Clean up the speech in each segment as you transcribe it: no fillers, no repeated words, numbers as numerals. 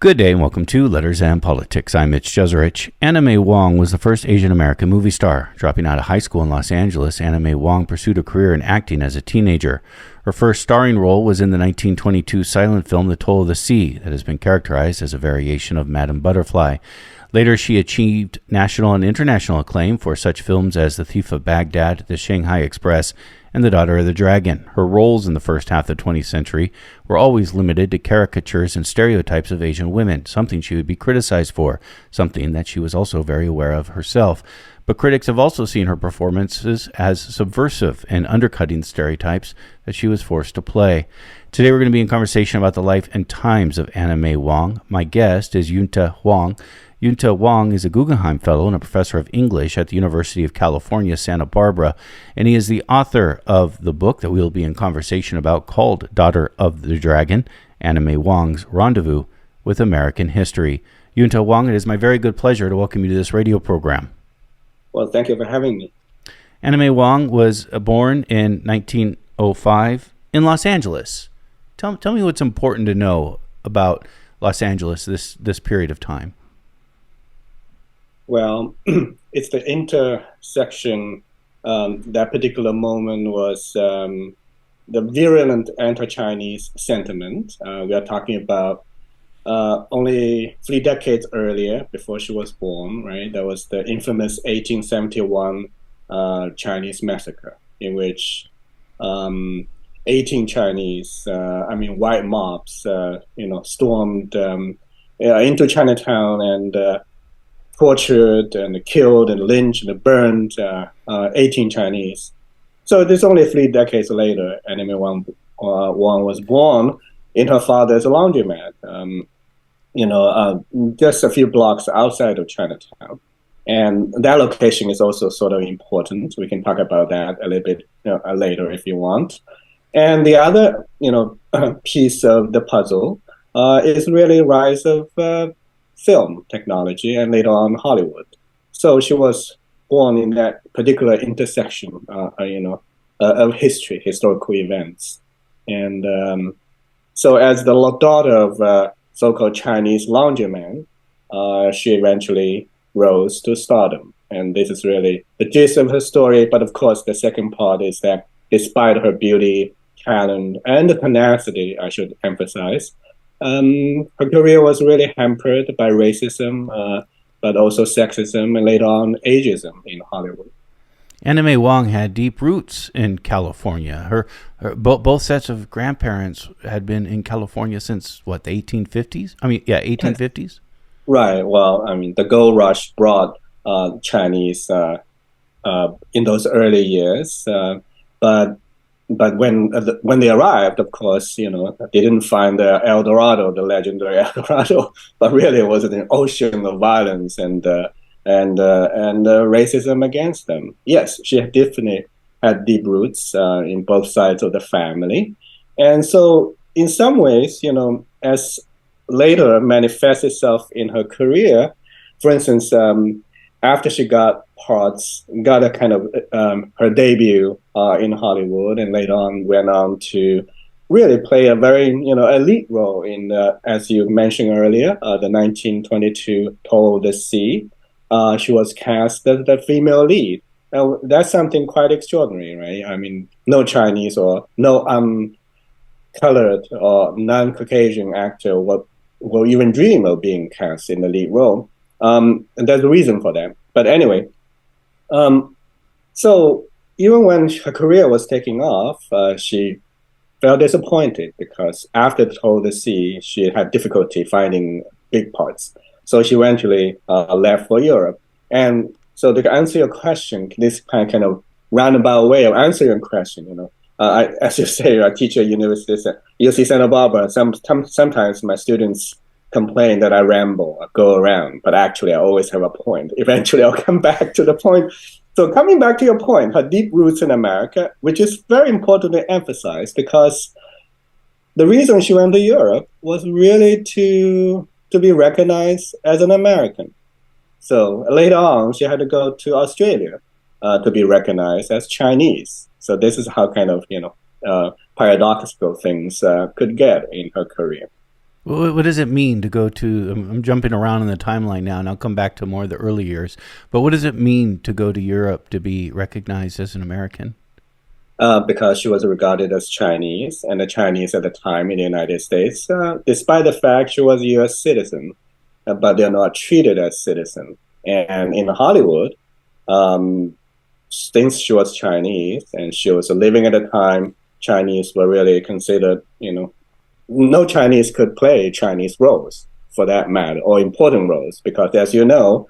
Good day and welcome to Letters and Politics. I'm Mitch Jeserich. Anna May Wong was the first Asian American movie star. Dropping out of high school in Los Angeles, Anna May Wong pursued a career in acting as a teenager. Her first starring role was in the 1922 silent film The Toll of the Sea that has been characterized as a variation of Madame Butterfly. Later, she achieved national and international acclaim for such films as The Thief of Baghdad, The Shanghai Express, and The Daughter of the Dragon. Her roles in the first half of the 20th century were always limited to caricatures and stereotypes of Asian women, something she would be criticized for, something that she was also very aware of herself. But critics have also seen her performances as subversive and undercutting the stereotypes that she was forced to play. Today we're going to be in conversation about the life and times of Anna May Wong. My guest is Yunte Huang. Yunte Wong is a Guggenheim Fellow and a professor of English at the University of California, Santa Barbara, and he is the author of the book that we'll be in conversation about called Daughter of the Dragon, Anna May Wong's Rendezvous with American History. Yunte Wong, it is my very good pleasure to welcome you to this radio program. Well, thank you for having me. Anna May Wong was born in 1905 in Los Angeles. Tell me what's important to know about Los Angeles this period of time. Well, it's the intersection. That particular moment was the virulent anti-Chinese sentiment. We are talking about only 3 decades earlier, before she was born, right? There was the infamous 1871 Chinese massacre, in which 18 Chinese, white mobs, stormed into Chinatown and tortured and killed and lynched and burned 18 Chinese. So this only 3 decades later, Anna May Wong was born in her father's laundromat, just a few blocks outside of Chinatown. And that location is also sort of important. We can talk about that a little bit later if you want. And the other, piece of the puzzle is really rise of film technology and later on Hollywood. So she was born in that particular intersection, of historical events. And so as the daughter of a so-called Chinese laundryman, she eventually rose to stardom. And this is really the gist of her story. But of course, the second part is that despite her beauty, talent, and tenacity, I should emphasize, her career was really hampered by racism, but also sexism, and later on ageism in Hollywood. Anna May Wong had deep roots in California. Both sets of grandparents had been in California since, the 1850s? 1850s? Right. Well, the gold rush brought Chinese in those early years, but when they arrived, of course, they didn't find the El Dorado, the legendary El Dorado, but really it was an ocean of violence and racism against them. Yes, she definitely had deep roots in both sides of the family, and so in some ways, as later manifests itself in her career, for instance, after she got a kind of her debut in Hollywood, and later on went on to really play a very elite role in as you mentioned earlier, the 1922 Toll of the Sea. She was cast as the female lead. Now that's something quite extraordinary, right? No Chinese or no colored or non-Caucasian actor will even dream of being cast in the lead role. And there's a reason for that. But anyway, so even when her career was taking off, she felt disappointed because after The Toll of the Sea, she had difficulty finding big parts. So she eventually left for Europe. And so to answer your question, this kind of roundabout way of answering your question, as you say, I teach at UC Santa Barbara. Sometimes my students complain that I ramble, I go around, but actually I always have a point. Eventually I'll come back to the point. So coming back to your point, her deep roots in America, which is very important to emphasize because the reason she went to Europe was really to be recognized as an American. So later on, she had to go to Australia to be recognized as Chinese. So this is how kind of, paradoxical things could get in her career. What does it mean to go to? I'm jumping around in the timeline now, and I'll come back to more of the early years. But what does it mean to go to Europe to be recognized as an American? Because she was regarded as Chinese, and the Chinese at the time in the United States, despite the fact she was a U.S. citizen, but they're not treated as citizen. And in Hollywood, um, since she was Chinese and she was living at the time, Chinese were really considered, no Chinese could play Chinese roles for that matter, or important roles, because as you know,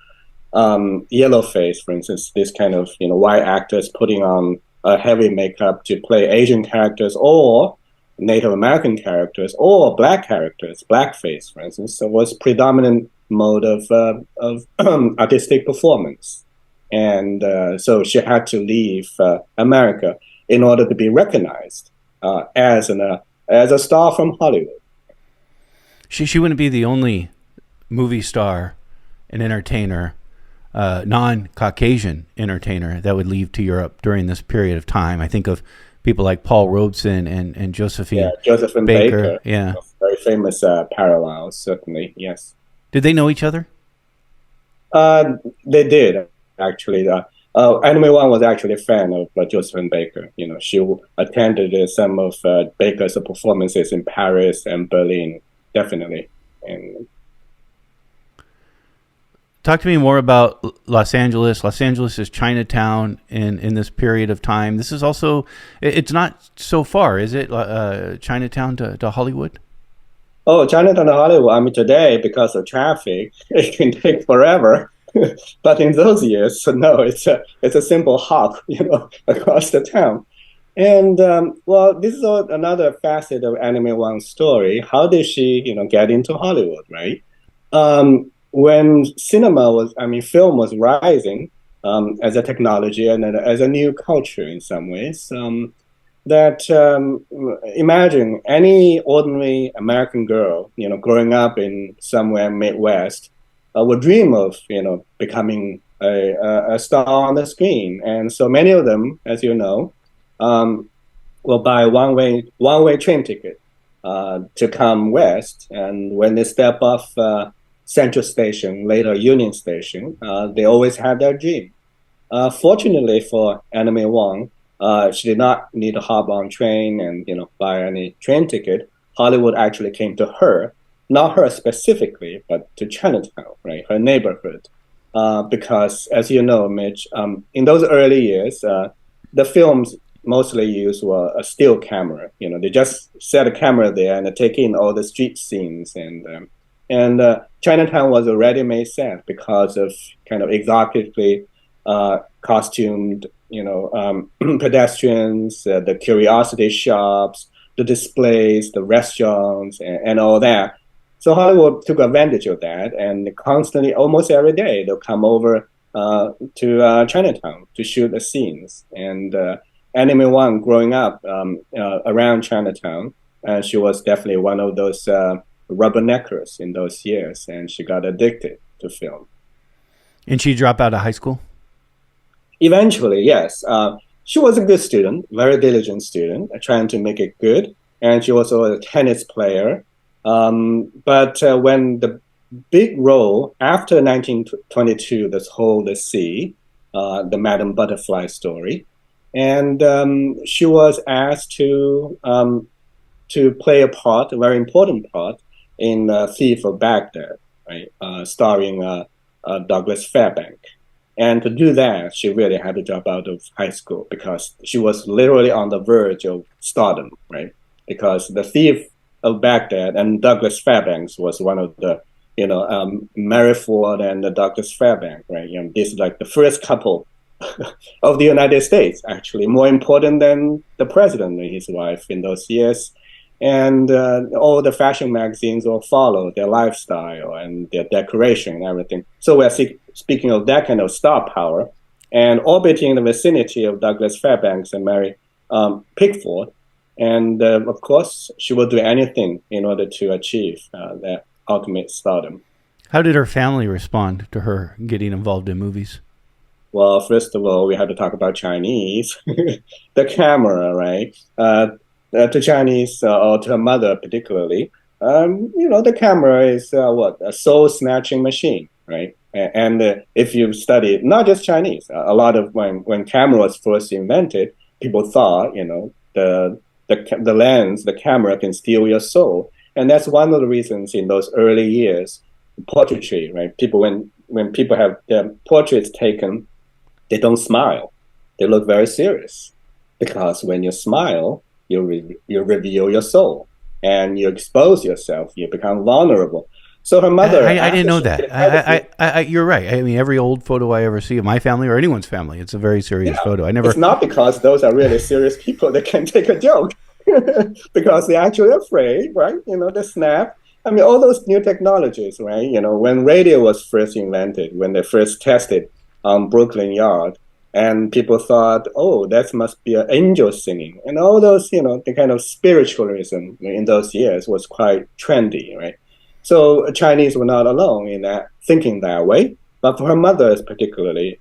yellow face, for instance, this kind of white actors putting on heavy makeup to play Asian characters or Native American characters or black characters, blackface, for instance, so was predominant mode of artistic performance, and so she had to leave America in order to be recognized as a star from Hollywood. She wouldn't be the only movie star and entertainer, non-Caucasian entertainer that would leave to Europe during this period of time. I think of people like Paul Robeson and Josephine Baker. Yeah, very famous parallels, certainly. Yes. Did they know each other? They did actually. Anime Wong was actually a fan of Josephine Baker. She attended some of Baker's performances in Paris and Berlin, definitely. And talk to me more about Los Angeles. Los Angeles is Chinatown in this period of time. This is also, it's not so far, is it? Chinatown to Hollywood? Oh, Chinatown to Hollywood. I mean, today, because of traffic, it can take forever. But in those years, so no, it's a simple hop, across the town. And well, this is another facet of Anime Wang's story. How did she, get into Hollywood, right? When film was rising as a technology and as a new culture in some ways. Imagine any ordinary American girl, growing up in somewhere Midwest, would dream of, becoming a star on the screen. And so many of them, as you know, will buy one-way train ticket to come west. And when they step off Central Station, later Union Station, they always had their dream. Fortunately for Anime Wong, she did not need to hop on train and buy any train ticket. Hollywood actually came to her, not her specifically, but to Chinatown, right, her neighborhood, because as you know, Mitch, in those early years, the films mostly used were a still camera. They just set a camera there and take in all the street scenes, and Chinatown was a ready-made set because of kind of exotically costumed, pedestrians, the curiosity shops, the displays, the restaurants, and all that. So Hollywood took advantage of that, and constantly, almost every day, they'll come over to Chinatown to shoot the scenes. And Anime Wong, growing up around Chinatown, she was definitely one of those rubberneckers in those years, and she got addicted to film. And she dropped out of high school? Eventually, yes. She was a good student, very diligent student, trying to make it good. And she was also a tennis player. But when the big role after 1922, the Sea, the Madame Butterfly story, and she was asked to play a part, a very important part, in Thief of Baghdad, right, starring Douglas Fairbank. And to do that, she really had to drop out of high school because she was literally on the verge of stardom, right? Because the Thief of Baghdad and Douglas Fairbanks was one of the, Mary Ford and the Douglas Fairbank, right? This is like the first couple of the United States, actually, more important than the president and his wife in those years. And all the fashion magazines will follow their lifestyle and their decoration and everything. So we're speaking of that kind of star power, and orbiting in the vicinity of Douglas Fairbanks and Mary Pickford. And of course, she will do anything in order to achieve that ultimate stardom. How did her family respond to her getting involved in movies? Well, first of all, we have to talk about Chinese, the camera, right? To Chinese, or to her mother particularly, The camera is a soul snatching machine, right? And if you study not just Chinese, a lot of when camera was first invented, people thought, the lens, the camera can steal your soul, and that's one of the reasons in those early years, portraiture, right? People when people have their portraits taken, they don't smile, they look very serious, because when you smile, you reveal your soul and you expose yourself, you become vulnerable. So her mother, I didn't know that. You're right. I mean, every old photo I ever see of my family or anyone's family, it's a very serious photo. It's not because those are really serious people that can take a joke, because they're actually afraid, right? The snap. I mean, all those new technologies, right? When radio was first invented, when they first tested on Brooklyn Yard, and people thought, oh, that must be an angel singing. And all those, the kind of spiritualism in those years was quite trendy, right? So Chinese were not alone in that, thinking that way. But for her mother particularly,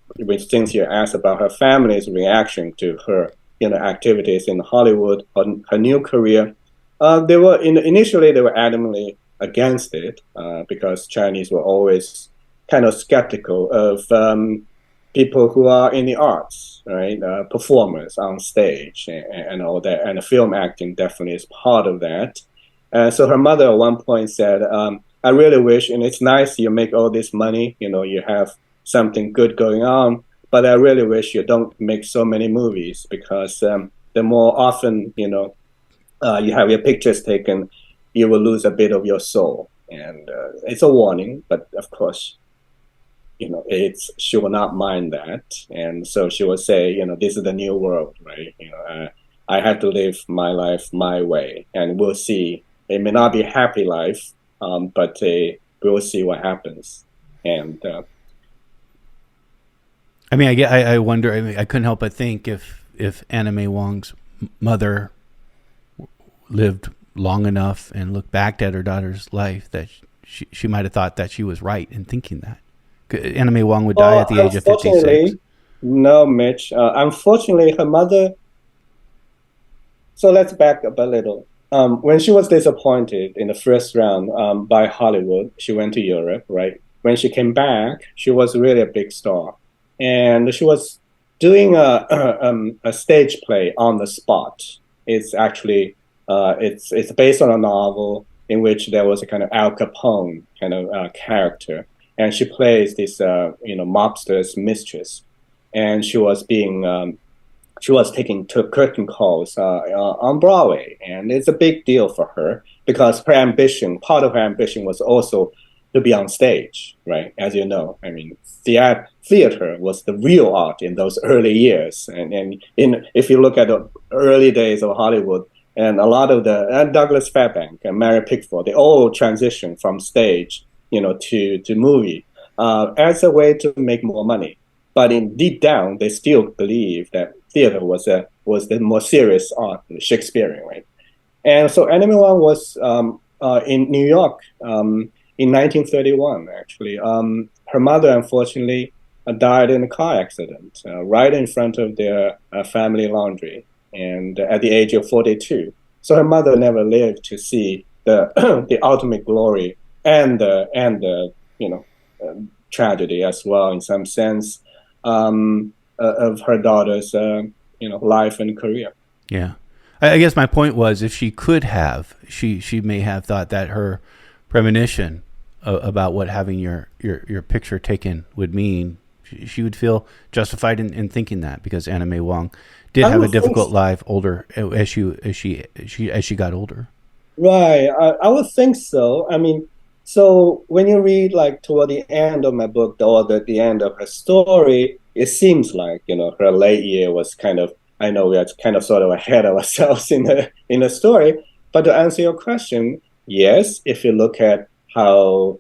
since you asked about her family's reaction to her, activities in Hollywood, her new career, initially they were adamantly against it, because Chinese were always kind of skeptical of people who are in the arts, right? Performers on stage and all that. And the film acting definitely is part of that. So her mother at one point said, I really wish, and it's nice you make all this money, you have something good going on, but I really wish you don't make so many movies, because the more often, you have your pictures taken, you will lose a bit of your soul. And it's a warning, but of course, she will not mind that. And so she will say, this is the new world, right? I have to live my life my way, and we'll see. It may not be a happy life, but we'll see what happens. And I wonder. I mean, I couldn't help but think if Anna May Wong's mother lived long enough and looked back at her daughter's life, that she might have thought that she was right in thinking that. Anna May Wong would die at the age of 56. No, Mitch. Unfortunately, her mother. So let's back up a little. When she was disappointed in the first round by Hollywood, she went to Europe, right? When she came back, she was really a big star. And she was doing a stage play on the spot. It's actually, it's based on a novel in which there was a kind of Al Capone kind of character. And she plays this, mobster's mistress. And she was taking curtain calls on Broadway, and it's a big deal for her, because part of her ambition was also to be on stage, right? As you know, I mean, theater was the real art in those early years, and if you look at the early days of Hollywood, and a lot of Douglas Fairbanks and Mary Pickford, they all transitioned from stage, to movie as a way to make more money. But deep down, they still believe that theater was the more serious art, Shakespearean, right? And so Anna May Wong was in New York in 1931, actually. Her mother, unfortunately, died in a car accident right in front of their family laundry, and at the age of 42. So her mother never lived to see the the ultimate glory and the tragedy as well, in some sense, of her daughter's life and career. Yeah, I guess my point was, if she could have, she may have thought that her premonition about what having your picture taken would mean, she would feel justified in thinking that, because Anna May Wong did have a difficult life older as she got older. Right, I would think so. I mean, so when you read toward the end of my book, or the end of her story, it seems like her late year was kind of, I know we are kind of sort of ahead of ourselves in the story, but to answer your question, yes, if you look at how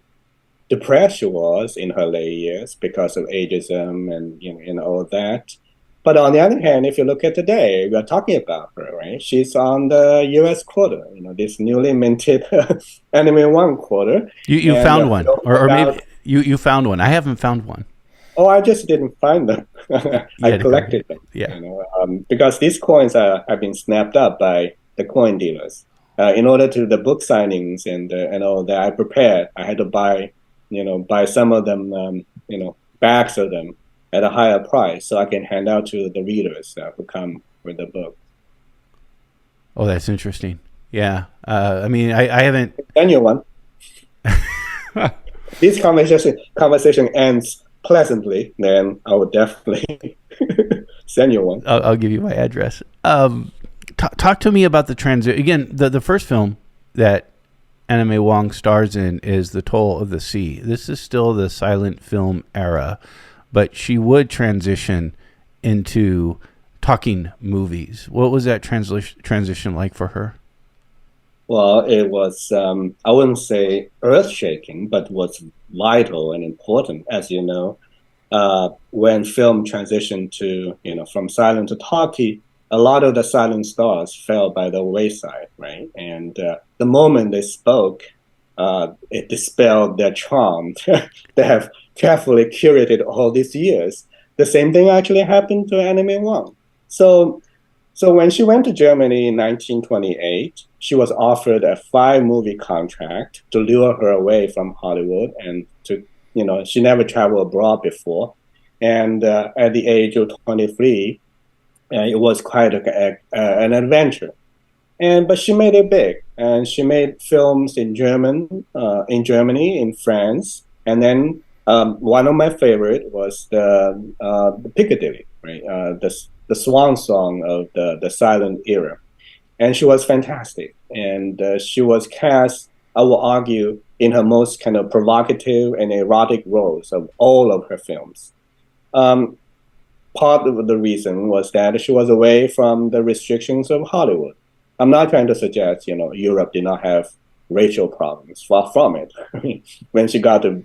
depressed she was in her late years because of ageism and all that. But on the other hand, if you look at today, we are talking about her, right? She's on the U.S. quota, this newly minted Anna May Wong quota. You found one, or maybe you found one. I haven't found one. Oh, I just didn't find them. I collected them. Yeah. Because these coins have been snapped up by the coin dealers. in order to the book signings and all that I prepared, I had to buy some of them, bags of them at a higher price so I can hand out to the readers who come with the book. Oh, that's interesting. Yeah. I mean, I haven't. Send you one. This conversation ends pleasantly, then I would definitely send you one. I'll give you my address. Talk to me about the transition. Again, the first film that Anna May Wong stars in is The Toll of the Sea. This is still the silent film era, but she would transition into talking movies. What was that transition like for her? Well, it was, I wouldn't say earth-shaking, but was vital and important, as you know. When film transitioned to, from silent to talkie, a lot of the silent stars fell by the wayside, right? And the moment they spoke, it dispelled their charm they have carefully curated all these years. The same thing actually happened to Anna May Wong. So when she went to Germany in 1928, she was offered a 5-movie contract to lure her away from Hollywood and to, she never traveled abroad before. And at the age of 23, it was quite an adventure. But she made it big, and she made films in Germany, in France, and then one of my favorite was the Piccadilly, right? The swan song of the silent era. And she was fantastic. And she was cast, I will argue, in her most kind of provocative and erotic roles of all of her films. Part of the reason was that she was away from the restrictions of Hollywood. I'm not trying to suggest, Europe did not have racial problems. Far from it. When she got to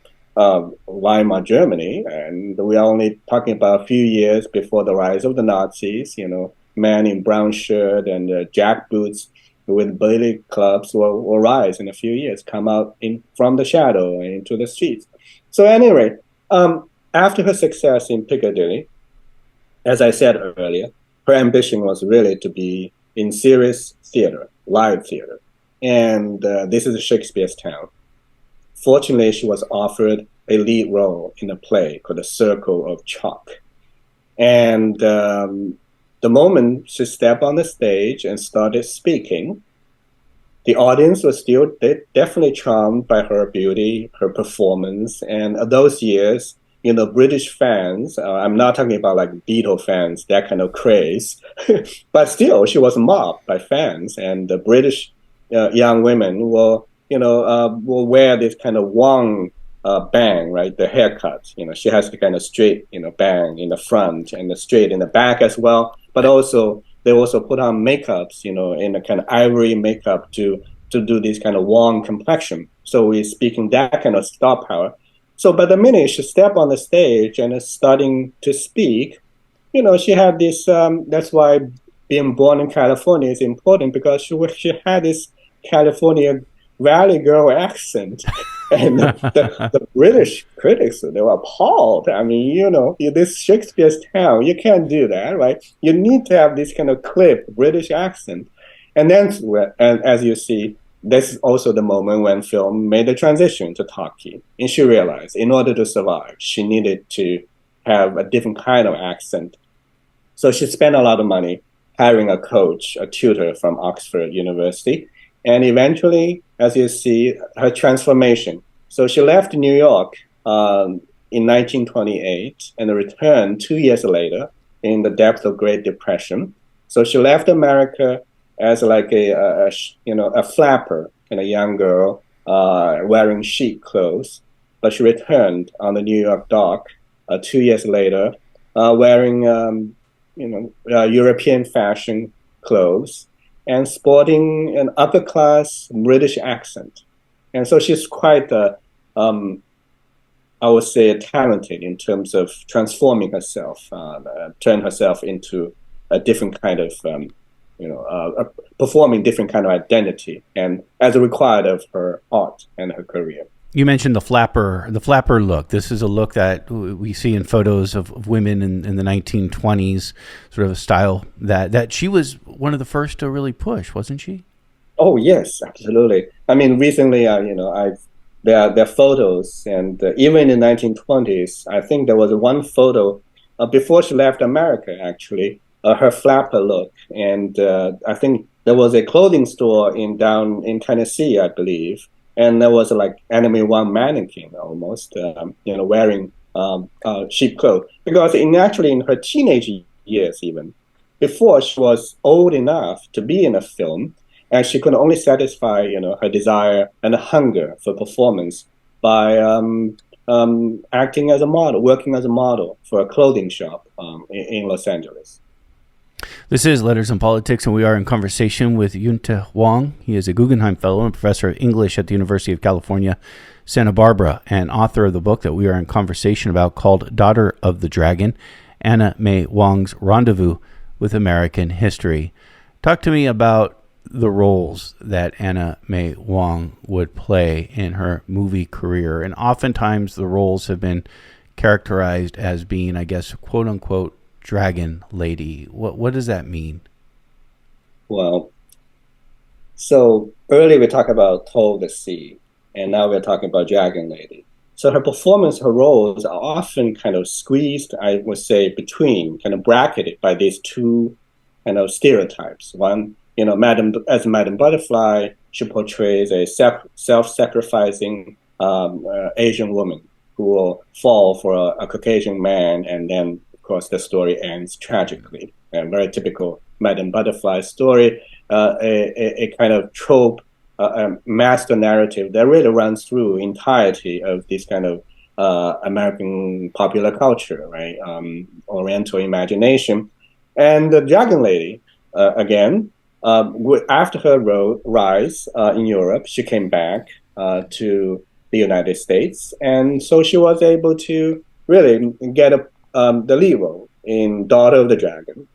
Weimar, Germany, and we're only talking about a few years before the rise of the Nazis, man in brown shirt and jack boots with billy clubs will rise in a few years, come out from the shadow and into the streets. So anyway, after her success in Piccadilly, as I said earlier, her ambition was really to be in serious theater, live theater. And this is Shakespeare's town. Fortunately, she was offered a lead role in a play called The Circle of Chalk. And the moment she stepped on the stage and started speaking, the audience was still definitely charmed by her beauty, her performance. And those years, British fans, I'm not talking about like Beatle fans, that kind of craze, but still she was mobbed by fans. And the British young women will wear this kind of Wong bang, right? The haircut, she has the kind of straight, bang in the front and the straight in the back as well. But also, they also put on makeups, in a kind of ivory makeup to do this kind of Wong complexion. So we're speaking that kind of star power. So by the minute she stepped on the stage and is starting to speak, she had this, that's why being born in California is important, because she had this California Valley girl accent. And the British critics, they were appalled. I mean, this Shakespeare's town, you can't do that, right? You need to have this kind of clipped British accent. And then, and as you see, this is also the moment when film made the transition to talkie. And she realized in order to survive, she needed to have a different kind of accent. So she spent a lot of money hiring a coach, a tutor from Oxford University. And eventually, as you see, her transformation. So she left New York in 1928 and returned 2 years later in the depth of Great Depression. So she left America as like a flapper and a young girl wearing chic clothes. But she returned on the New York dock 2 years later wearing European fashion clothes and sporting an upper-class British accent. And so she's quite, I would say, talented in terms of transforming herself, turn herself into a different kind of, performing different kind of identity, and as a required of her art and her career. You mentioned the flapper look. This is a look that we see in photos of women in the 1920s, sort of a style that she was one of the first to really push, wasn't she? Oh yes, absolutely. I mean, recently, there are photos, and even in the 1920s, I think there was one photo before she left America. Actually, her flapper look, and I think there was a clothing store down in Tennessee, I believe, and there was like Anime One mannequin almost, wearing cheap clothes because in her teenage years, even before she was old enough to be in a film, and she could only satisfy her desire and hunger for performance by acting as a model, working as a model for a clothing shop in Los Angeles. This is Letters and Politics, and we are in conversation with Yunte Huang. He is a Guggenheim Fellow and Professor of English at the University of California, Santa Barbara, and author of the book that we are in conversation about called Daughter of the Dragon, Anna May Wong's Rendezvous with American History. Talk to me about the roles that Anna May Wong would play in her movie career. And oftentimes the roles have been characterized as being, I guess, quote unquote, dragon lady. What does that mean? Well, so earlier we talked about Toll the Sea, and now we're talking about Dragon Lady. So her performance, her roles are often kind of squeezed, I would say, between, kind of bracketed by these two kind of stereotypes. One, Madame Butterfly, she portrays a self-sacrificing Asian woman who will fall for a Caucasian man, and then, of course, the story ends tragically. A very typical Madame Butterfly story, a kind of trope, a master narrative that really runs through entirety of this kind of American popular culture, right? Oriental imagination. And the Dragon Lady, again, after her rise in Europe, she came back to the United States, and so she was able to really get the lead role in Daughter of the Dragon,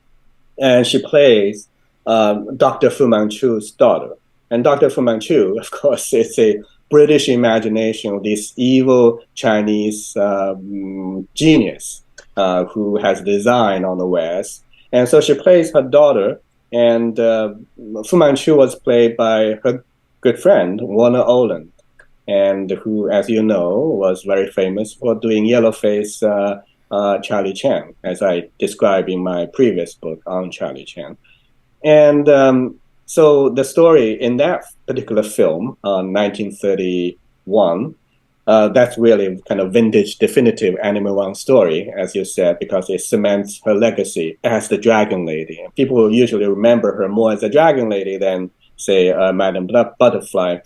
and she plays Dr. Fu Manchu's daughter. And Dr. Fu Manchu, of course, is a British imagination of this evil Chinese genius who has design on the West. And so she plays her daughter, and Fu Manchu was played by her good friend, Warner Oland, and who, as you know, was very famous for doing Yellowface Charlie Chan, as I described in my previous book on Charlie Chan. And so the story in that particular film, 1931, that's really kind of vintage, definitive Anime One story, as you said, because it cements her legacy as the Dragon Lady. And people will usually remember her more as a Dragon Lady than, say, Madame Butterfly.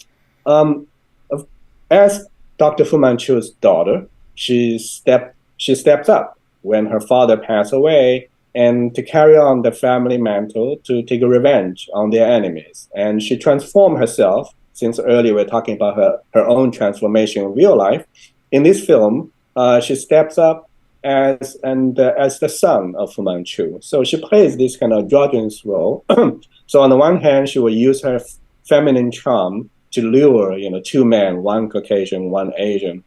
As Dr. Fu Manchu's daughter, she steps up when her father passed away, and to carry on the family mantle, to take a revenge on their enemies. And she transformed herself, since earlier we're talking about her own transformation in real life. In this film, she steps up as the son of Fu Manchu. So she plays this kind of androgynous role. So on the one hand, she will use her feminine charm to lure, two men, one Caucasian, one Asian.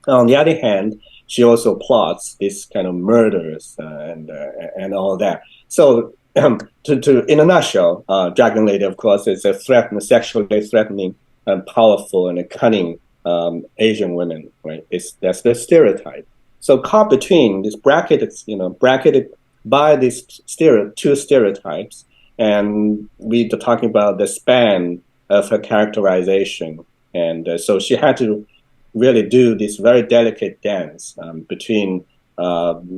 On the other hand, she also plots this kind of murders and all that. So, in a nutshell, Dragon Lady, of course, is a sexually threatening, and powerful and a cunning Asian woman. Right? That's the stereotype. So, caught between this bracketed by these two stereotypes, and we're talking about the span of her characterization, and so she had to really do this very delicate dance between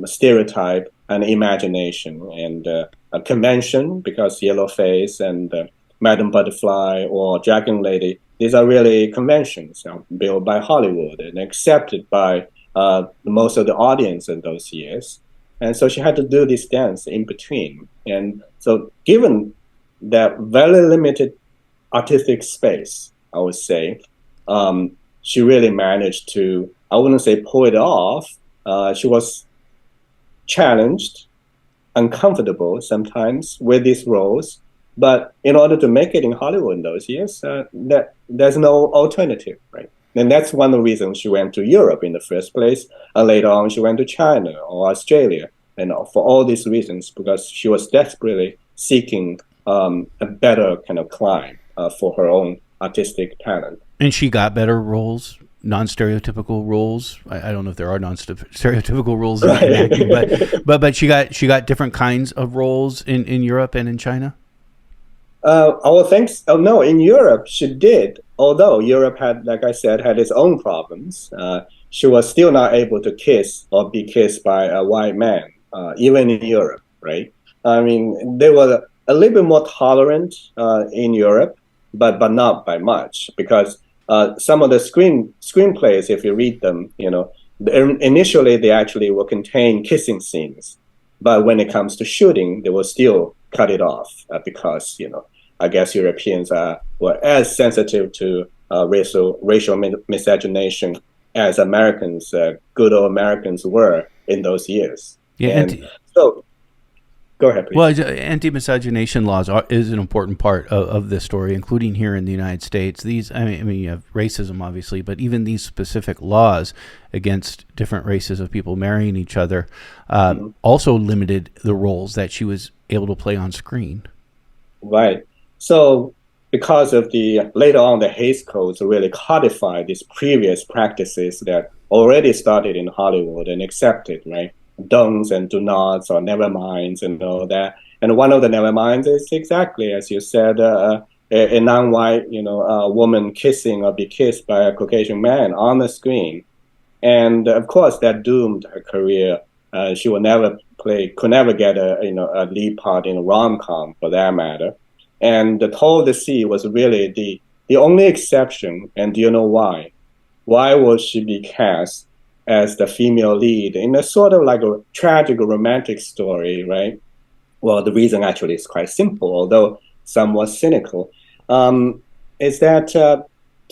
stereotype and imagination, and a convention, because Yellow Face and Madame Butterfly or Dragon Lady, these are really conventions built by Hollywood and accepted by most of the audience in those years. And so she had to do this dance in between. And so given that very limited artistic space, I would say, she really managed to, I wouldn't say pull it off. She was challenged, uncomfortable sometimes with these roles. But in order to make it in Hollywood in those years, there's no alternative, right? And that's one of the reasons she went to Europe in the first place. And later on, she went to China or Australia. And for all these reasons, because she was desperately seeking a better kind of climb. for her own artistic talent. And she got better roles, non-stereotypical roles. I don't know if there are non-stereotypical roles in acting, but she got different kinds of roles in Europe and in China. No, in Europe she did. Although Europe had, like I said, had its own problems, she was still not able to kiss or be kissed by a white man, even in Europe, right? I mean, they were a little bit more tolerant in Europe, but not by much, because some of the screenplays, if you read them, initially they actually will contain kissing scenes, but when it comes to shooting, they will still cut it off because I guess Europeans were as sensitive to racial miscegenation as Americans, good old Americans, were in those years. Yeah, so go ahead, please. Well, anti-miscegenation laws is an important part of this story, including here in the United States. I mean, you have racism, obviously, but even these specific laws against different races of people marrying each other also limited the roles that she was able to play on screen. Right. So because of later on the Hays Codes really codified these previous practices that already started in Hollywood and accepted, right? Don'ts and do nots or never minds and all that. And one of the never minds is exactly, as you said, a non-white, woman kissing or be kissed by a Caucasian man on the screen. And of course, that doomed her career. She could never get a lead part in a rom-com for that matter. And The Toll the Sea was really the only exception. And do you know why? Why would she be cast as the female lead in a sort of like a tragic romantic story, right? Well, the reason actually is quite simple, although somewhat cynical, is that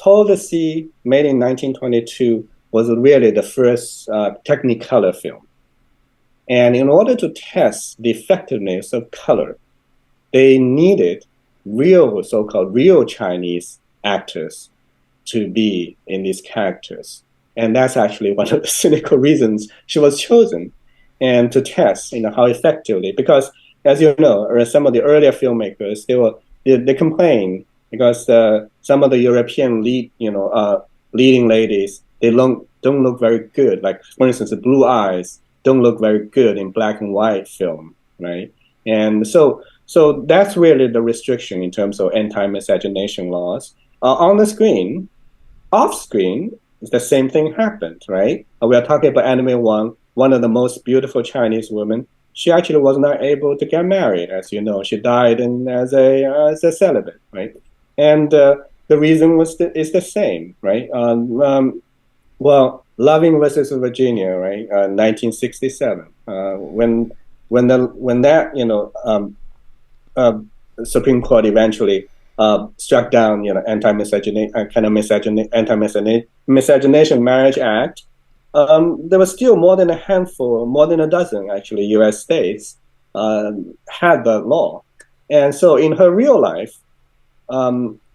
Toll the Sea, made in 1922, was really the first Technicolor film. And in order to test the effectiveness of color, they needed so-called real Chinese actors to be in these characters. And that's actually one of the cynical reasons she was chosen, and to test, how effectively. Because, as you know, some of the earlier filmmakers, they complain because some of the European leading ladies, they don't look very good. Like, for instance, the blue eyes don't look very good in black and white film, right? And so that's really the restriction in terms of anti-miscegenation laws. On the screen, off screen, the same thing happened, right? We are talking about Anime Wong, one of the most beautiful Chinese women. She actually was not able to get married, as you know. She died as a celibate, right? And the reason is the same, right? Loving versus Virginia, right? 1967, when that Supreme Court eventually struck down, anti-miscegenation marriage act. There was still more than a dozen actually U.S. states had the law, and so in her real life,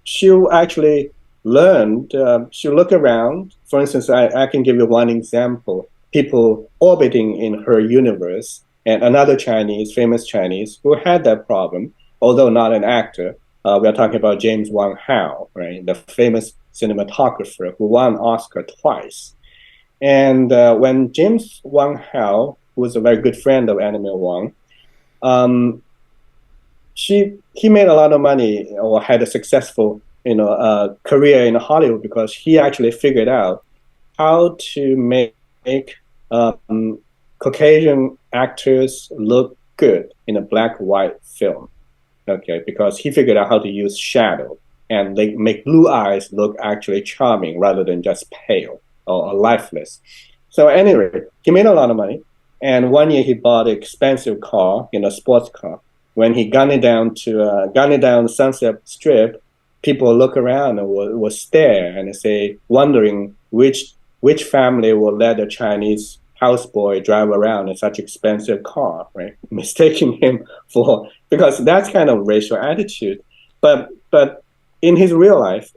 she actually learned. She looked around. For instance, I can give you one example: people orbiting in her universe, and another famous Chinese, who had that problem, although not an actor. We are talking about James Wong, right, the famous cinematographer who won Oscar twice. And when James Wong, who was a very good friend of Anime Wong, he made a lot of money or had a successful career in Hollywood because he actually figured out how to make Caucasian actors look good in a black-white film. Okay, because he figured out how to use shadow and make blue eyes look actually charming rather than just pale or lifeless. So anyway, he made a lot of money, and one year he bought an expensive car, sports car. When he gunned it down the Sunset Strip, people look around and will stare and say, wondering which family will let a Chinese houseboy drive around in such expensive car, right? Mistaking him because that's kind of racial attitude. But in his life,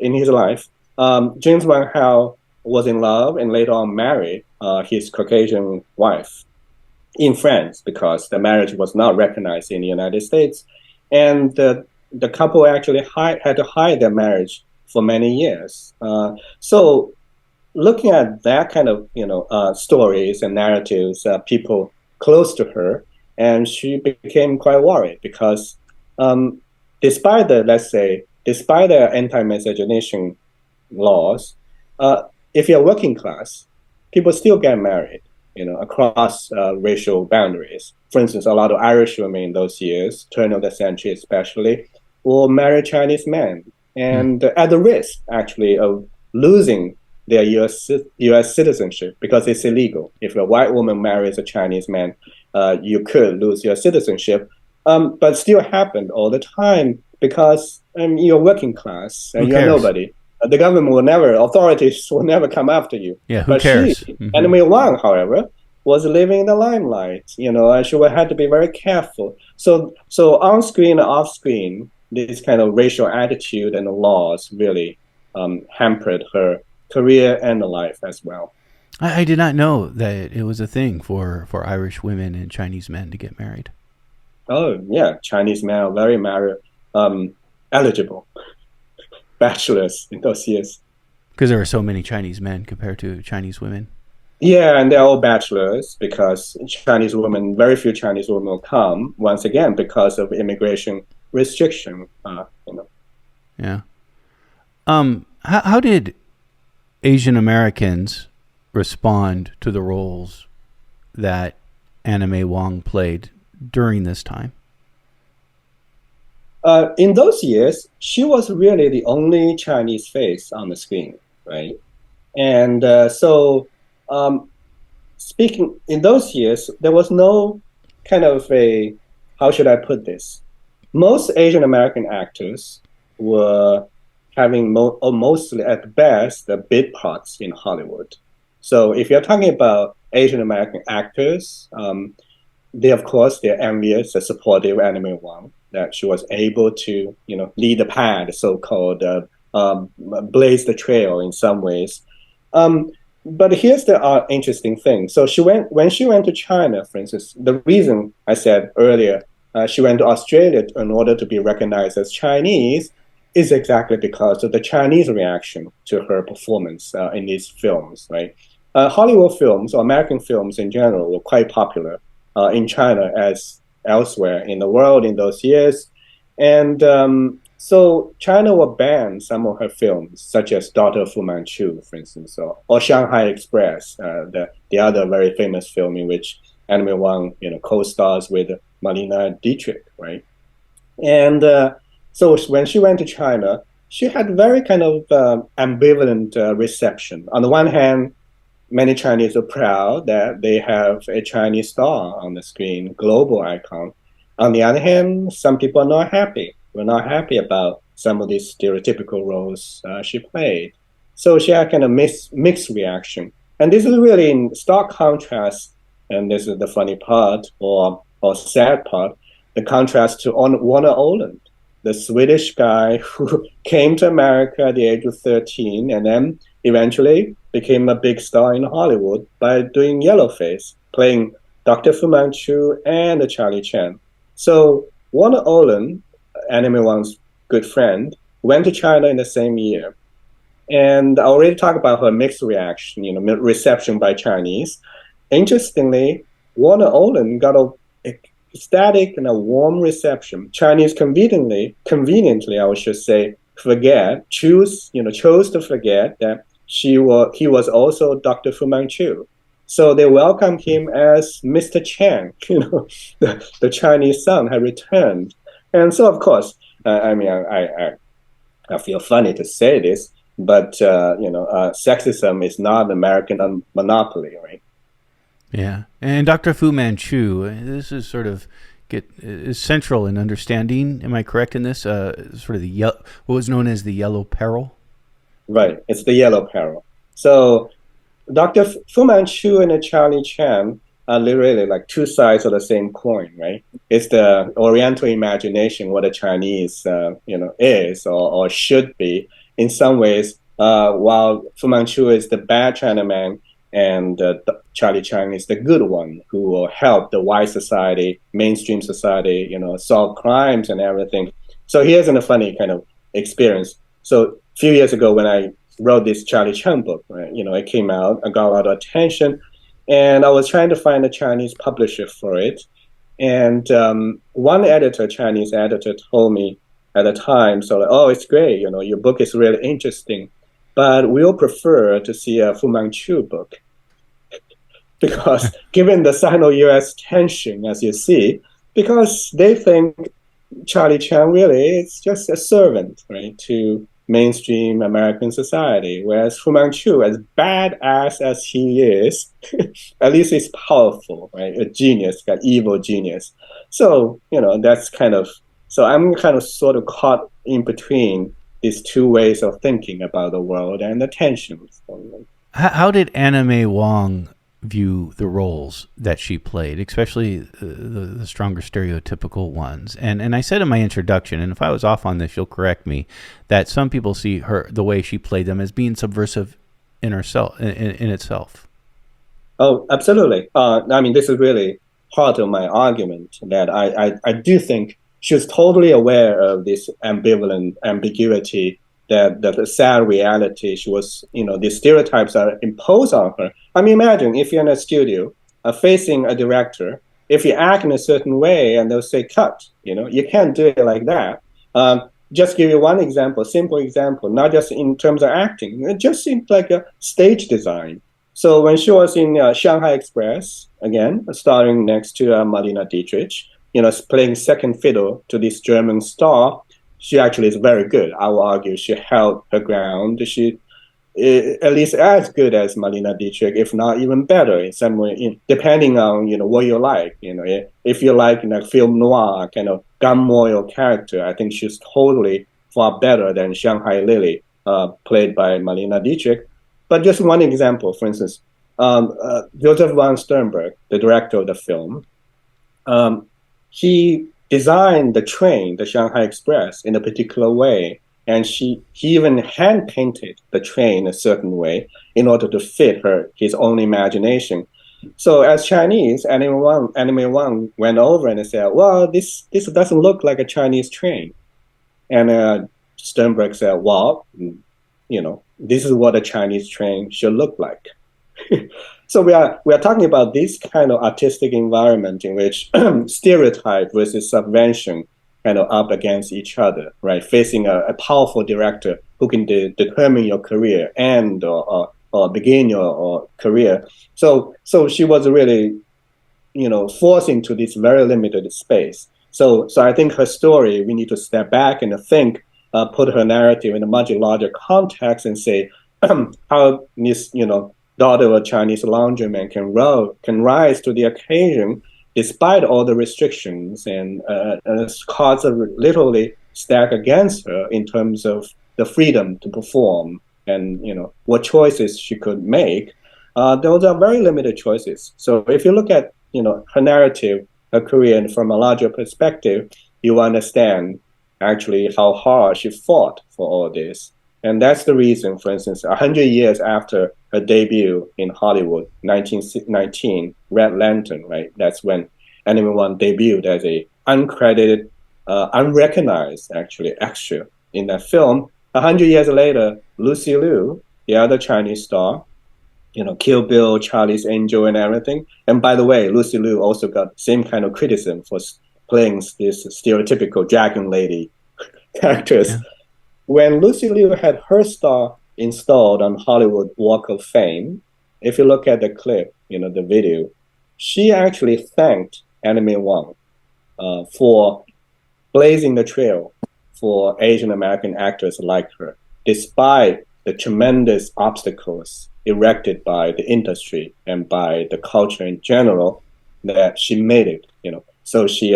James Wong was in love and later on married his Caucasian wife in France because the marriage was not recognized in the United States. And the couple actually had to hide their marriage for many years. So looking at that kind of stories and narratives, people close to her, and she became quite worried because despite the anti-miscegenation laws, if you're working class, people still get married, across racial boundaries. For instance, a lot of Irish women in those years, turn of the century especially, will marry Chinese men, and at the risk actually of losing their U.S. citizenship because it's illegal. If a white woman marries a Chinese man, you could lose your citizenship. But still happened all the time because you're working class and you're nobody. The government authorities will never come after you. Yeah, who cares? Enemy Wang, however, was living in the limelight, and she had to be very careful. So on screen and off screen, this kind of racial attitude and the laws really hampered her career and life as well. I did not know that it was a thing for Irish women and Chinese men to get married. Oh, yeah. Chinese men are very eligible bachelors in those years. Because there are so many Chinese men compared to Chinese women. Yeah, and they're all bachelors because very few Chinese women will come, once again, because of immigration restriction. Yeah. How did Asian Americans respond to the roles that Anna May Wong played during this time? In those years, she was really the only Chinese face on the screen, right? And speaking in those years, there was no kind of how should I put this? Most Asian American actors were having mostly at best the bit parts in Hollywood. So if you're talking about Asian American actors, they're envious and supportive Anna May Wong, that she was able to lead the path, so-called blaze the trail in some ways. But here's the interesting thing. So when she went to China, for instance, the reason I said earlier she went to Australia in order to be recognized as Chinese is exactly because of the Chinese reaction to her performance in these films, right? Hollywood films, or American films in general, were quite popular in China as elsewhere in the world in those years. And so China will ban some of her films, such as Daughter of Fu Manchu, for instance, or Shanghai Express, the other very famous film in which Anna May Wong co-stars with Marlene Dietrich, right? And so when she went to China, she had very kind of ambivalent reception. On the one hand, many Chinese are proud that they have a Chinese star on the screen, global icon. On the other hand, some people are not happy. We're not happy about some of these stereotypical roles she played. So she had kind of mixed reaction. And this is really in stark contrast, and this is the funny part, or sad part, the contrast to Warner Oland, the Swedish guy who came to America at the age of 13 and then eventually became a big star in Hollywood by doing Yellowface, playing Dr. Fu Manchu and Charlie Chan. So Warner Oland, Anna May Wong's good friend, went to China in the same year. And I already talked about her mixed reaction, reception by Chinese. Interestingly, Warner Oland got a ecstatic and a warm reception. Chinese conveniently, I should say, chose to forget that he was also Dr. Fu Manchu. So they welcomed him as Mr. Chan. The Chinese son had returned. And so, of course, I feel funny to say this, but sexism is not an American monopoly, right? Yeah, and Dr. Fu Manchu, this is sort of is central in understanding. Am I correct in this? Sort of what was known as the Yellow Peril. Right, it's the Yellow Peril. So Dr. Fu Manchu and Charlie Chan are literally like two sides of the same coin, right? It's the Oriental imagination, what a Chinese, is or should be. In some ways, while Fu Manchu is the bad Chinaman, and Charlie Chan is the good one who will help the white society, mainstream society, solve crimes and everything. So here's a funny kind of experience. So a few years ago when I wrote this Charlie Chan book, right, it came out, I got a lot of attention, and I was trying to find a Chinese publisher for it. And one editor, Chinese editor, told me at the time, so like, oh, it's great, your book is really interesting, but we'll prefer to see a Fu Manchu book. Because given the Sino-US tension, as you see, because they think Charlie Chan really is just a servant, right, to mainstream American society, whereas Fu Manchu, as badass as he is, at least he's powerful, right, a genius, got evil genius. So, that's so I'm kind of sort of caught in between these two ways of thinking about the world and the tensions. How did Anna May Wong view the roles that she played, especially the stronger stereotypical ones? And I said in my introduction, and if I was off on this, you'll correct me, that some people see the way she played them as being subversive in herself, in itself. Oh, absolutely. This is really part of my argument, that I do think she was totally aware of this ambivalent ambiguity, that the sad reality she was, these stereotypes are imposed on her. Imagine if you're in a studio facing a director, if you act in a certain way and they'll say cut, you can't do it like that. Just give you one example, simple example, not just in terms of acting, it just seems like a stage design. So when she was in Shanghai Express, again, starring next to Marlene Dietrich, playing second fiddle to this German star, she actually is very good. I will argue she held her ground. She at least as good as Marlene Dietrich, if not even better in some way, depending on what you like. If you like film noir kind of gun oil character, I think she's totally far better than Shanghai Lily, played by Marlene Dietrich. But just one example, for instance, Joseph von Sternberg, the director of the film, he designed the train, the Shanghai Express, in a particular way. And he even hand-painted the train a certain way in order to fit his own imagination. So as Chinese, Anime Wong went over and said, well, this doesn't look like a Chinese train. And Sternberg said, well, this is what a Chinese train should look like. So we are talking about this kind of artistic environment in which stereotype versus subvention kind of up against each other, right? Facing a powerful director who can determine your career and or begin your career. So she was really, forced into this very limited space. So I think her story, we need to step back and think, put her narrative in a much larger context and say how this, daughter of a Chinese laundryman can rise to the occasion despite all the restrictions and cards are literally stacked against her in terms of the freedom to perform and what choices she could make. Those are very limited choices. So if you look at her narrative, her career, and from a larger perspective, you understand actually how hard she fought for all this. And that's the reason, for instance, 100 years after her debut in Hollywood, 1919, Red Lantern, right? That's when Anime Wong debuted as a uncredited, unrecognized, actually, extra in that film. 100 years later, Lucy Liu, the other Chinese star, Kill Bill, Charlie's Angel, and everything. And by the way, Lucy Liu also got the same kind of criticism for playing this stereotypical dragon lady characters. Yeah. When Lucy Liu had her star installed on Hollywood Walk of Fame, if you look at the clip, the video, she actually thanked Anime Wong for blazing the trail for Asian American actors like her, despite the tremendous obstacles erected by the industry and by the culture in general, that she made it. So she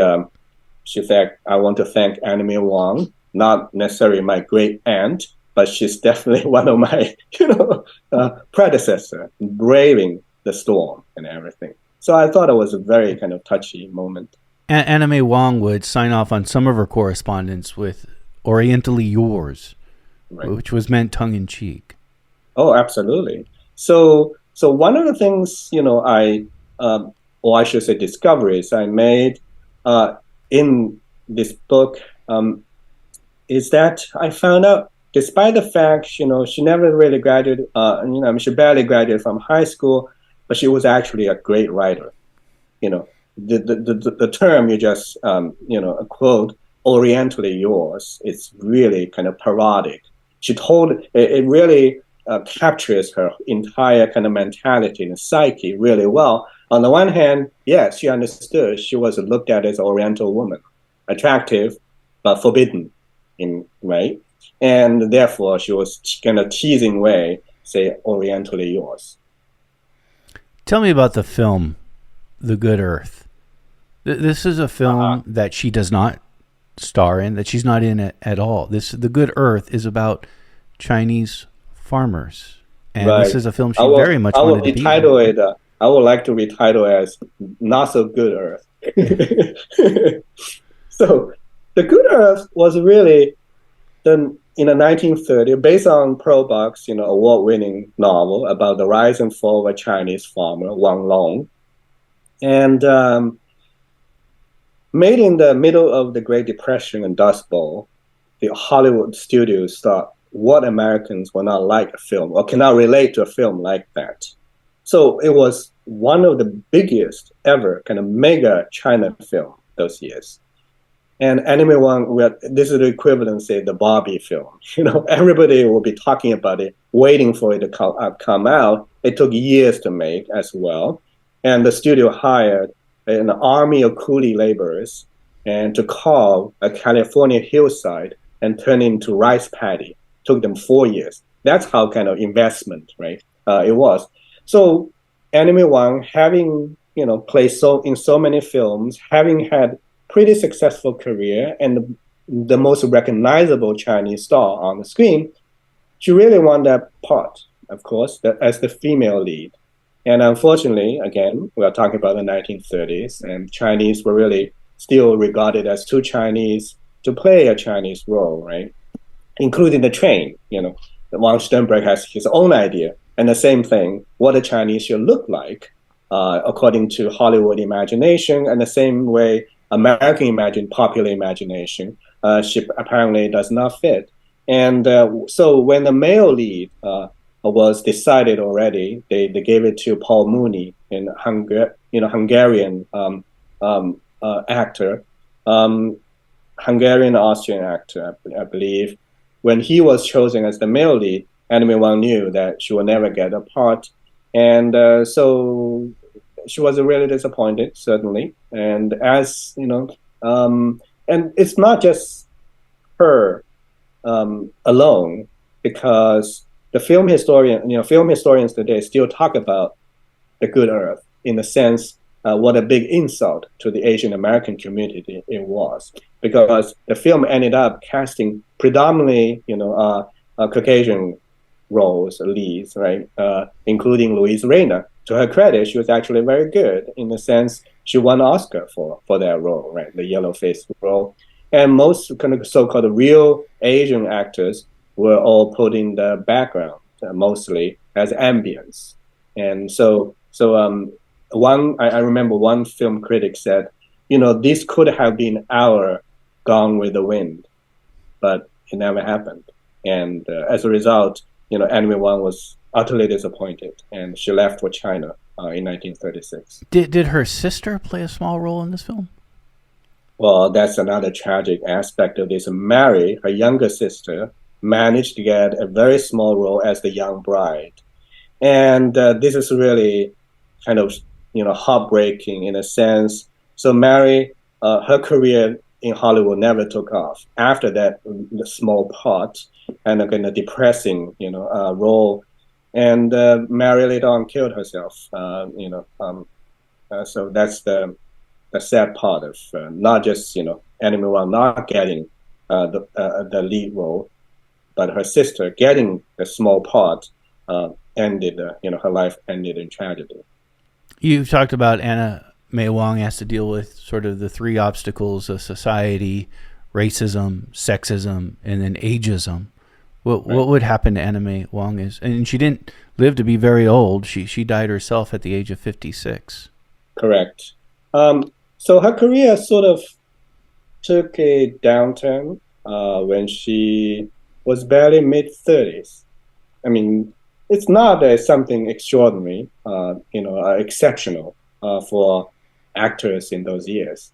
said, I want to thank Anime Wong, not necessarily my great aunt, but she's definitely one of my, predecessor, braving the storm and everything. So I thought it was a very kind of touchy moment. Anime Wong would sign off on some of her correspondence with Orientally Yours, right, which was meant tongue-in-cheek. Oh, absolutely. So one of the things, or I should say discoveries I made in this book, is that I found out, despite the fact, she never really graduated, she barely graduated from high school, but she was actually a great writer. The term you just, a quote, Orientally Yours, it's really kind of parodic. It really captures her entire kind of mentality and psyche really well. On the one hand, yes, she understood she was looked at as an Oriental woman, attractive, but forbidden, right? And therefore, she was kind of teasing way, say, Orientally Yours. Tell me about the film, The Good Earth. This is a film that she does not star in, that she's not in it at all. The Good Earth is about Chinese farmers, and right. This is a film she very much wanted to be in. I would like to retitle it as Not So Good Earth. So, The Good Earth was really in the 1930s, based on Pearl Buck's award-winning novel about the rise and fall of a Chinese farmer, Wong, and made in the middle of the Great Depression and Dust Bowl. The Hollywood studios thought, what Americans will not like a film or cannot relate to a film like that. So it was one of the biggest ever kind of mega China film those years. And Anime Wong, this is the equivalent, say, the Barbie film. Everybody will be talking about it, waiting for it to come out. It took years to make as well. And the studio hired an army of coolie laborers and to carve a California hillside and turn it into rice paddy. Took them 4 years. That's how kind of investment, right? It was. So Anime Wong, having played in so many films, having had pretty successful career and the most recognizable Chinese star on the screen, she really won that part, of course, as the female lead. And unfortunately, again, we are talking about the 1930s, and Chinese were really still regarded as too Chinese to play a Chinese role, right? Including the train. Wang Sternberg has his own idea, and the same thing, what a Chinese should look like, according to Hollywood imagination, and the same way American popular imagination, she apparently does not fit. And so when the male lead was decided already, they gave it to Paul Mooney, an Hungarian actor, Hungarian-Austrian actor, I believe. When he was chosen as the male lead, Anime Wong knew that she would never get a part. And so she was really disappointed, certainly. And and it's not just her alone, because the film historians today still talk about The Good Earth in the sense what a big insult to the Asian American community it was, because the film ended up casting predominantly, Caucasian roles, leads, right, including Louise Rayner. To her credit, she was actually very good in the sense she won an Oscar for that role, right, the yellow face role. And most kind of so-called real Asian actors were all put in the background, mostly as ambience. And so I remember one film critic said, this could have been our Gone with the Wind, but it never happened. And as a result, Anime Wong was utterly disappointed, and she left for China in 1936. Did her sister play a small role in this film? Well, that's another tragic aspect of this. Mary, her younger sister, managed to get a very small role as the young bride. And this is really kind of, heartbreaking in a sense. So Mary, her career in Hollywood never took off after that small part and a kind of depressing, role. And Mary later on killed herself, so that's the sad part of not just, Anime Wong not getting the lead role, but her sister getting a small part ended, her life ended in tragedy. You've talked about Anna May Wong has to deal with sort of the three obstacles of society: racism, sexism, and then ageism. What would happen to Anna May Wong and she didn't live to be very old. She died herself at the age of 56. Correct. So her career sort of took a downturn when she was barely mid-30s. I mean, it's not something extraordinary, exceptional for actors in those years,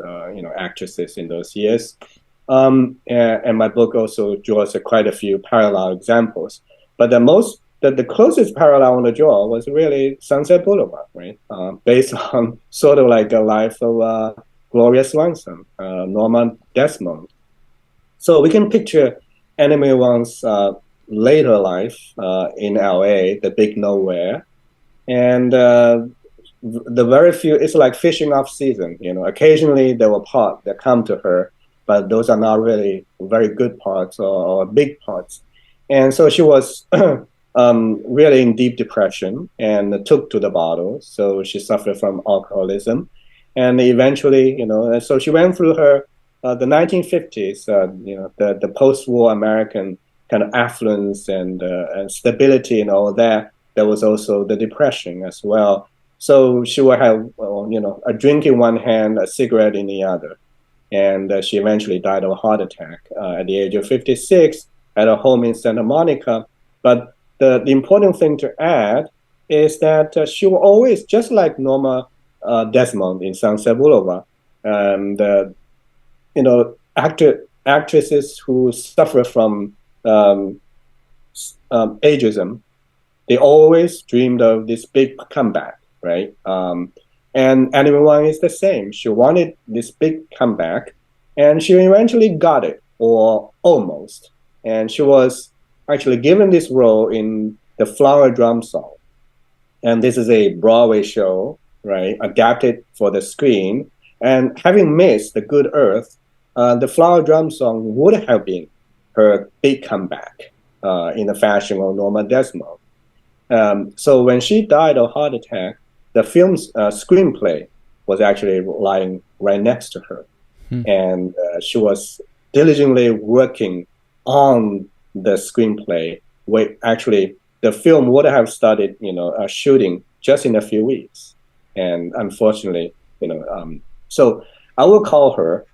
actresses in those years. And my book also draws quite a few parallel examples. But the closest parallel I want to draw was really Sunset Boulevard, right? Based on sort of like the life of Gloria Swanson, Norma Desmond. So we can picture Anna May Wong's later life in LA, the big nowhere, and the very few, it's like fishing off season. Occasionally there were parts that come to her, but those are not really very good parts or big parts. And so she was really in deep depression and took to the bottle. So she suffered from alcoholism, and eventually, so she went through the 1950s, the post-war American kind of affluence and stability and all that. There was also the depression as well. So she would have, a drink in one hand, a cigarette in the other. And she eventually died of a heart attack at the age of 56 at a home in Santa Monica. But the important thing to add is that she was always, just like Norma Desmond in Sunset Boulevard, and actresses who suffer from ageism, they always dreamed of this big comeback, right? And Anna May Wong is the same. She wanted this big comeback, and she eventually got it, or almost. And she was actually given this role in The Flower Drum Song. And this is a Broadway show, right, adapted for the screen. And having missed The Good Earth, The Flower Drum Song would have been her big comeback in the fashion of Norma Desmond. So when she died of heart attack, the film's screenplay was actually lying right next to her. And she was diligently working on the screenplay. Actually, the film would have started, shooting just in a few weeks. And unfortunately, so I will call her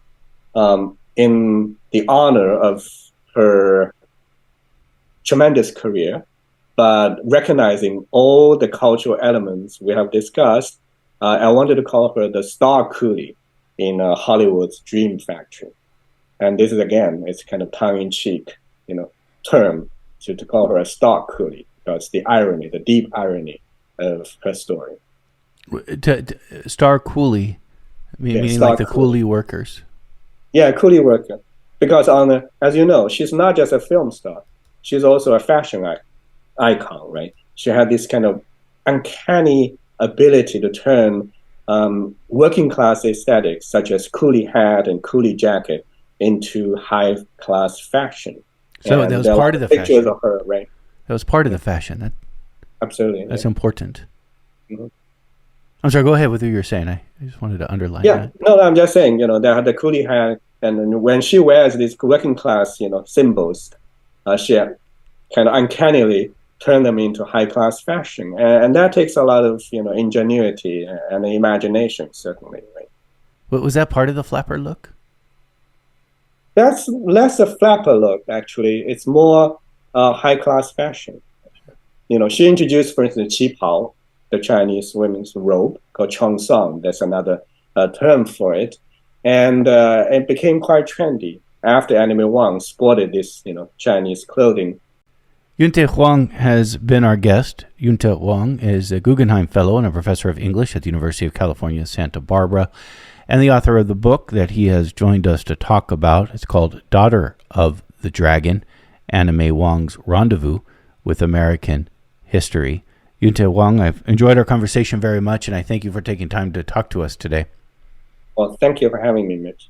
in the honor of her tremendous career, but recognizing all the cultural elements we have discussed, I wanted to call her the star coolie in Hollywood's dream factory. And this is, again, it's kind of tongue-in-cheek, term to call her a star coolie, because the irony, the deep irony of her story. Star coolie, meaning like the coolie workers. Yeah, coolie worker. Because as you know, she's not just a film star. She's also a fashion icon, right? She had this kind of uncanny ability to turn working class aesthetics, such as coolie hat and coolie jacket, into high class fashion. So that was part of the pictures fashion. Of her, right? That was part of the fashion. Absolutely. That's important. Mm-hmm. I'm sorry, go ahead with what you were saying. I just wanted to underline that. No, I'm just saying, they had the coolie hat, and when she wears these working class, symbols, she kind of uncannily turn them into high class fashion, and that takes a lot of ingenuity and imagination, certainly. Right? But was that part of the flapper look? That's less a flapper look, actually. It's more high class fashion. She introduced, for instance, qipao, the Chinese women's robe, called cheongsong. That's another term for it, and it became quite trendy after Anna May Wong sported this, Chinese clothing. Yunte Huang has been our guest. Yunte Wong is a Guggenheim Fellow and a professor of English at the University of California, Santa Barbara, and the author of the book that he has joined us to talk about. It's called Daughter of the Dragon, Anna May Wong's Rendezvous with American History. Yunte Wong, I've enjoyed our conversation very much, and I thank you for taking time to talk to us today. Well, thank you for having me, Mitch.